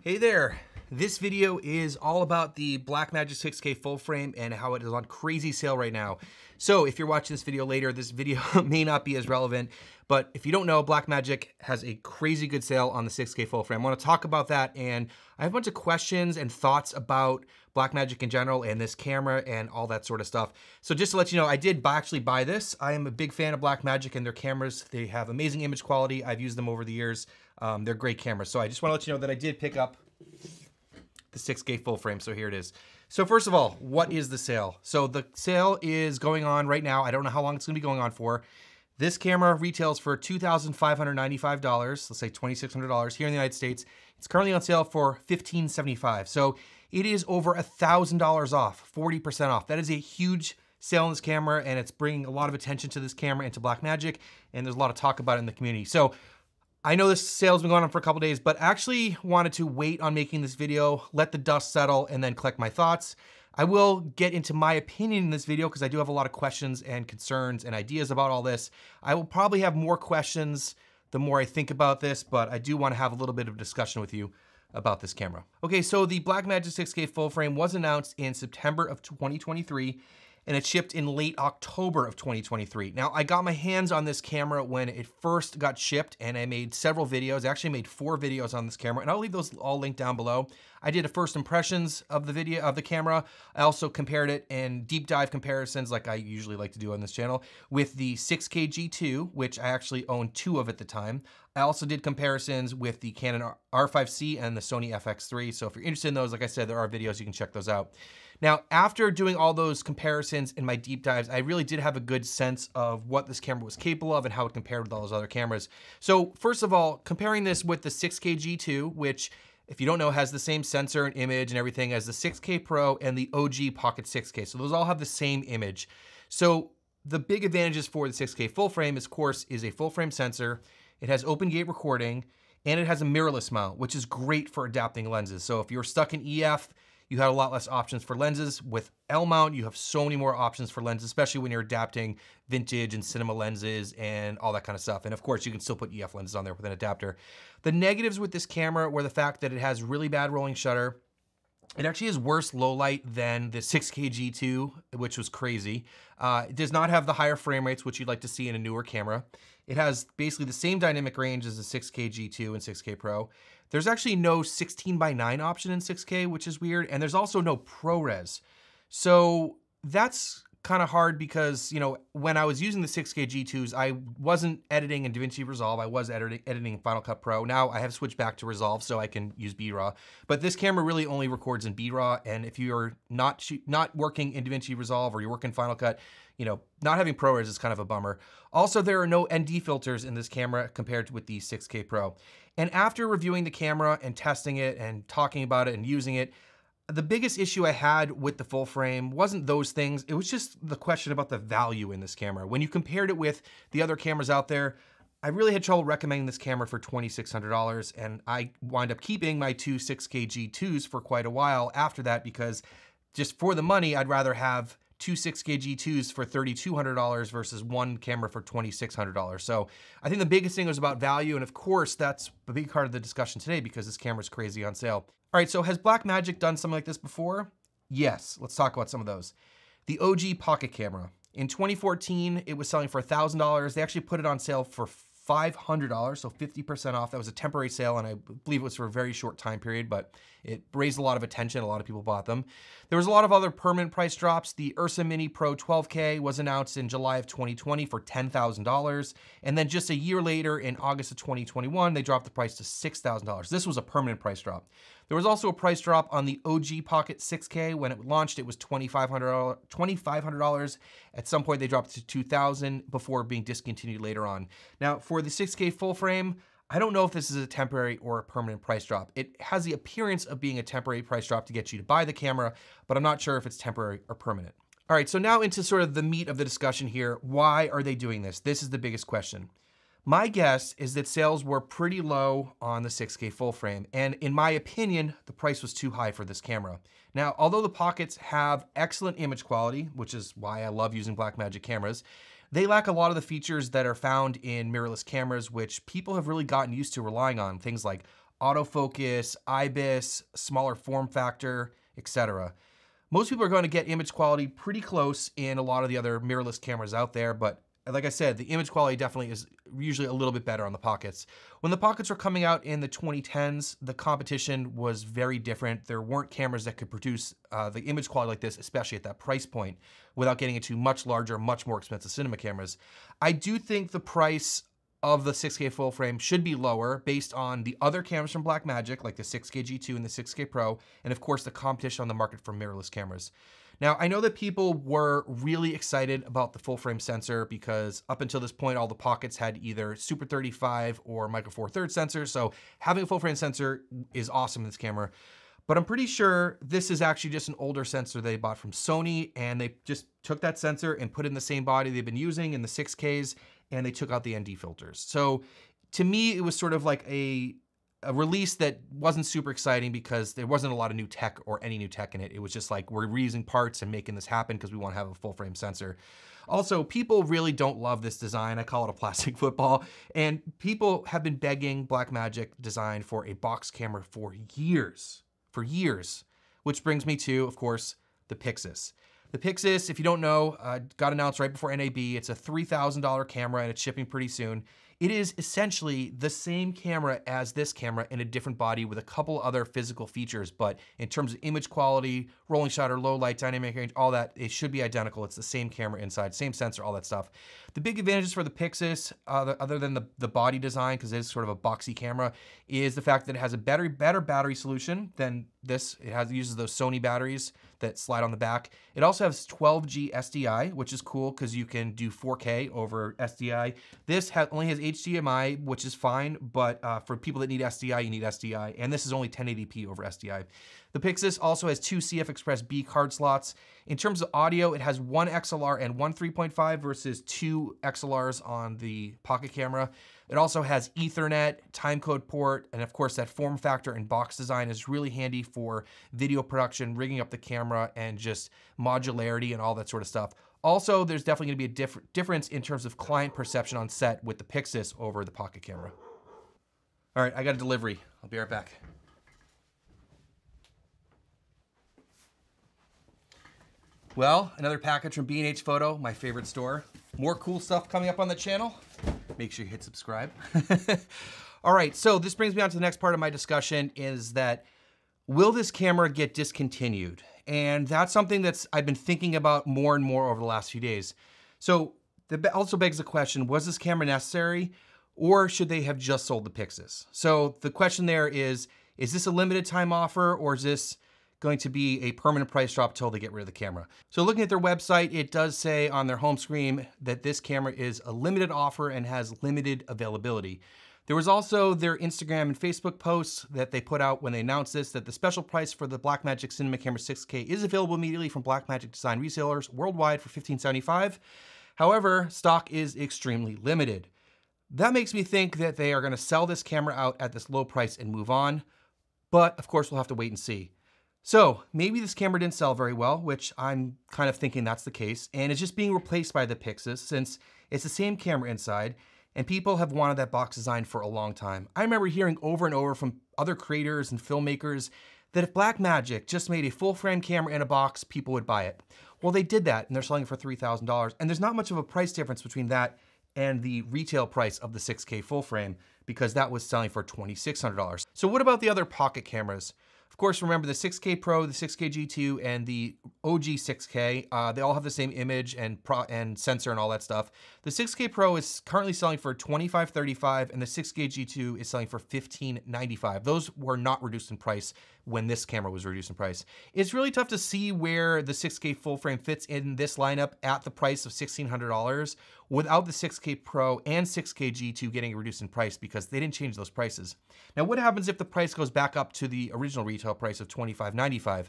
Hey there, this video is all about the Blackmagic 6K full frame and how it is on crazy sale right now. So if you're watching this video later, this video may not be as relevant, but if you don't know, Blackmagic has a crazy good sale on the 6K full frame. I want to talk about that, and I have a bunch of questions and thoughts about Blackmagic in general and this camera and all that sort of stuff. So just to let you know, I did actually buy this. I am a big fan of Blackmagic and their cameras. They have amazing image quality. I've used them over the years. They're great cameras. So I just want to let you know that I did pick up the 6K full frame. So here it is. So first of all, what is the sale? So the sale is going on right now. I don't know how long it's going to be going on for. This camera retails for $2,595, let's say $2,600 here in the United States. It's currently on sale for $1,575. So it is over $1,000 off, 40% off. That is a huge sale on this camera, and it's bringing a lot of attention to this camera and to Blackmagic, and there's a lot of talk about it in the community. So I know this sale's been going on for a couple days, but I actually wanted to wait on making this video, let the dust settle, and then collect my thoughts. I will get into my opinion in this video because I do have a lot of questions and concerns and ideas about all this. I will probably have more questions the more I think about this, but I do want to have a little bit of discussion with you about this camera. Okay, so the Blackmagic 6K full frame was announced in September of 2023, and it shipped in late October of 2023. Now, I got my hands on this camera when it first got shipped, and I made several videos. I actually made 4 videos on this camera, and I'll leave those all linked down below. I did a first impressions of the video of the camera. I also compared it in deep dive comparisons, like I usually like to do on this channel, with the 6K G2, which I actually owned 2 of at the time. I also did comparisons with the Canon R5C and the Sony FX3. So if you're interested in those, like I said, there are videos, you can check those out. Now, after doing all those comparisons in my deep dives, I really did have a good sense of what this camera was capable of and how it compared with all those other cameras. So first of all, comparing this with the 6K G2, which, if you don't know, has the same sensor and image and everything as the 6K Pro and the OG Pocket 6K. So those all have the same image. So the big advantages for the 6K full frame, of course, is a full frame sensor. It has open gate recording, and it has a mirrorless mount, which is great for adapting lenses. So if you're stuck in EF, you had a lot less options for lenses. With L mount, you have so many more options for lenses, especially when you're adapting vintage and cinema lenses and all that kind of stuff. And of course, you can still put EF lenses on there with an adapter. The negatives with this camera were the fact that it has really bad rolling shutter. It actually has worse low light than the 6K G2, which was crazy. It does not have the higher frame rates, which you'd like to see in a newer camera. It has basically the same dynamic range as the 6K G2 and 6K Pro. There's actually no 16:9 option in 6K, which is weird. And there's also no ProRes. So that's kind of hard because, you know, when I was using the 6K G2s, I wasn't editing in DaVinci Resolve. I was editing in Final Cut Pro. Now I have switched back to Resolve so I can use B-RAW. But this camera really only records in B-RAW. And if you're not working in DaVinci Resolve or you're working Final Cut, you know, not having ProRes is kind of a bummer. Also, there are no ND filters in this camera compared with the 6K Pro. And after reviewing the camera and testing it and talking about it and using it, the biggest issue I had with the full frame wasn't those things. It was just the question about the value in this camera. When you compared it with the other cameras out there, I really had trouble recommending this camera for $2,600, and I wound up keeping my 2 6K G2s for quite a while after that because just for the money, I'd rather have 2 6K G2s for $3,200 versus one camera for $2,600. So I think the biggest thing was about value, and of course, that's a big part of the discussion today because this camera is crazy on sale. All right, so has Blackmagic done something like this before? Yes, let's talk about some of those. The OG Pocket camera. In 2014, it was selling for $1,000. They actually put it on sale for $500, so 50% off. That was a temporary sale, and I believe it was for a very short time period, but it raised a lot of attention. A lot of people bought them. There was a lot of other permanent price drops. The Ursa Mini Pro 12K was announced in July of 2020 for $10,000. And then just a year later, in August of 2021, they dropped the price to $6,000. This was a permanent price drop. There was also a price drop on the OG Pocket 6K. When it launched, it was $2,500. At some point, they dropped it to $2,000 before being discontinued later on. Now, for the 6K full frame, I don't know if this is a temporary or a permanent price drop. It has the appearance of being a temporary price drop to get you to buy the camera, but I'm not sure if it's temporary or permanent. All right, so now into sort of the meat of the discussion here. Why are they doing this? This is the biggest question. My guess is that sales were pretty low on the 6K full frame, and in my opinion, the price was too high for this camera. Now, although the Pockets have excellent image quality, which is why I love using Blackmagic cameras, they lack a lot of the features that are found in mirrorless cameras, which people have really gotten used to relying on. Things like autofocus, IBIS, smaller form factor, etc. Most people are going to get image quality pretty close in a lot of the other mirrorless cameras out there, but like I said, the image quality definitely is usually a little bit better on the pockets. When the pockets were coming out in the 2010s, the competition was very different. There weren't cameras that could produce the image quality like this, especially at that price point, without getting into much larger, much more expensive cinema cameras. I do think the price of the 6K full frame should be lower based on the other cameras from Blackmagic, like the 6K G2 and the 6K Pro, and of course the competition on the market for mirrorless cameras. Now, I know that people were really excited about the full frame sensor because up until this point, all the pockets had either Super 35 or Micro Four Thirds sensors, so having a full frame sensor is awesome in this camera. But I'm pretty sure this is actually just an older sensor they bought from Sony, and they just took that sensor and put it in the same body they've been using in the 6Ks, and they took out the ND filters. So to me, it was sort of like a release that wasn't super exciting because there wasn't a lot of new tech or any new tech in it. It was just like, we're reusing parts and making this happen because we want to have a full frame sensor. Also, people really don't love this design. I call it a plastic football. And people have been begging Blackmagic Design for a box camera for years. Which brings me to, of course, the Pixis. The Pixis, if you don't know, got announced right before NAB. It's a $3,000 camera and it's shipping pretty soon. It is essentially the same camera as this camera in a different body with a couple other physical features, but in terms of image quality, rolling shutter, low light, dynamic range, all that, it should be identical. It's the same camera inside, same sensor, all that stuff. The big advantages for the Pixis, other than the body design, because it is sort of a boxy camera, is the fact that it has a better battery solution than this. It uses those Sony batteries that slide on the back. It also has 12G SDI, which is cool because you can do 4K over SDI. This only has HDMI, which is fine, but for people that need SDI, you need SDI, and this is only 1080p over SDI. The Pixis also has 2 CF Express B card slots. In terms of audio, it has 1 XLR and 1 3.5 versus 2 XLRs on the pocket camera. It also has Ethernet, timecode port, and of course that form factor and box design is really handy for video production, rigging up the camera, and just modularity and all that sort of stuff. Also, there's definitely gonna be a difference in terms of client perception on set with the Pixis over the pocket camera. All right, I got a delivery. I'll be right back. Well, another package from B&H Photo, my favorite store. More cool stuff coming up on the channel. Make sure you hit subscribe. All right, so this brings me on to the next part of my discussion is that, will this camera get discontinued? And that's something I've been thinking about more and more over the last few days. So that also begs the question, was this camera necessary or should they have just sold the Pixis? So the question there is this a limited time offer or is this going to be a permanent price drop till they get rid of the camera? So looking at their website, it does say on their home screen that this camera is a limited offer and has limited availability. There was also their Instagram and Facebook posts that they put out when they announced this, that the special price for the Blackmagic Cinema Camera 6K is available immediately from Blackmagic Design resellers worldwide for $15.75. However, stock is extremely limited. That makes me think that they are gonna sell this camera out at this low price and move on, but of course we'll have to wait and see. So maybe this camera didn't sell very well, which I'm kind of thinking that's the case, and it's just being replaced by the Pixis since it's the same camera inside, and people have wanted that box design for a long time. I remember hearing over and over from other creators and filmmakers that if Blackmagic just made a full frame camera in a box, people would buy it. Well, they did that, and they're selling it for $3,000, and there's not much of a price difference between that and the retail price of the 6K full frame because that was selling for $2,600. So what about the other pocket cameras? Of course, remember the 6K Pro, the 6K G2, and the OG 6K, they all have the same image and sensor and all that stuff. The 6K Pro is currently selling for $25.35 and the 6K G2 is selling for $15.95. Those were not reduced in price when this camera was reduced in price. It's really tough to see where the 6K full frame fits in this lineup at the price of $1,600 without the 6K Pro and 6K G2 getting reduced in price because they didn't change those prices. Now, what happens if the price goes back up to the original retail price of $25.95?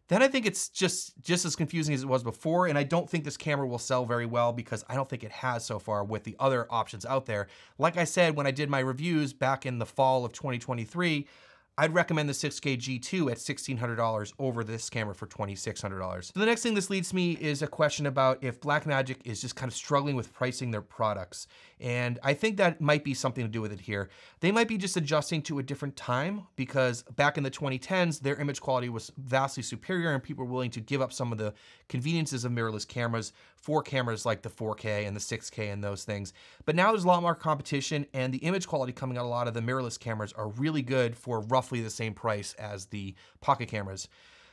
Then I think it's just as confusing as it was before, and I don't think this camera will sell very well because I don't think it has so far with the other options out there. Like I said, when I did my reviews back in the fall of 2023, I'd recommend the 6K G2 at $1,600 over this camera for $2,600. So the next thing this leads me is a question about if Blackmagic is just kind of struggling with pricing their products. And I think that might be something to do with it here. They might be just adjusting to a different time, because back in the 2010s, their image quality was vastly superior and people were willing to give up some of the conveniences of mirrorless cameras for cameras like the 4K and the 6K and those things. But now there's a lot more competition, and the image quality coming out of a lot of the mirrorless cameras are really good for roughly the same price as the pocket cameras.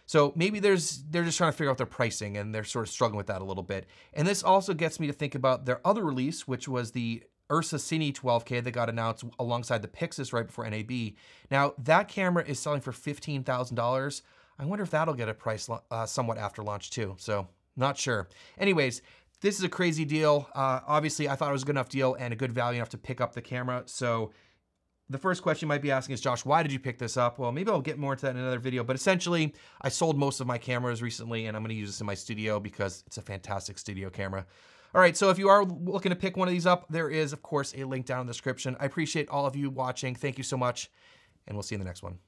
So maybe they're just trying to figure out their pricing, and they're sort of struggling with that a little bit. And this also gets me to think about their other release, which was the Ursa Cine 12K that got announced alongside the Pixis right before NAB. Now, that camera is selling for $15,000. I wonder if that'll get a price somewhat after launch too, so not sure. Anyways, this is a crazy deal. Obviously, I thought it was a good enough deal and a good value enough to pick up the camera. So the first question you might be asking is, Josh, why did you pick this up? Well, maybe I'll get more into that in another video, but essentially, I sold most of my cameras recently, and I'm gonna use this in my studio because it's a fantastic studio camera. All right, so if you are looking to pick one of these up, there is, of course, a link down in the description. I appreciate all of you watching. Thank you so much, and we'll see you in the next one.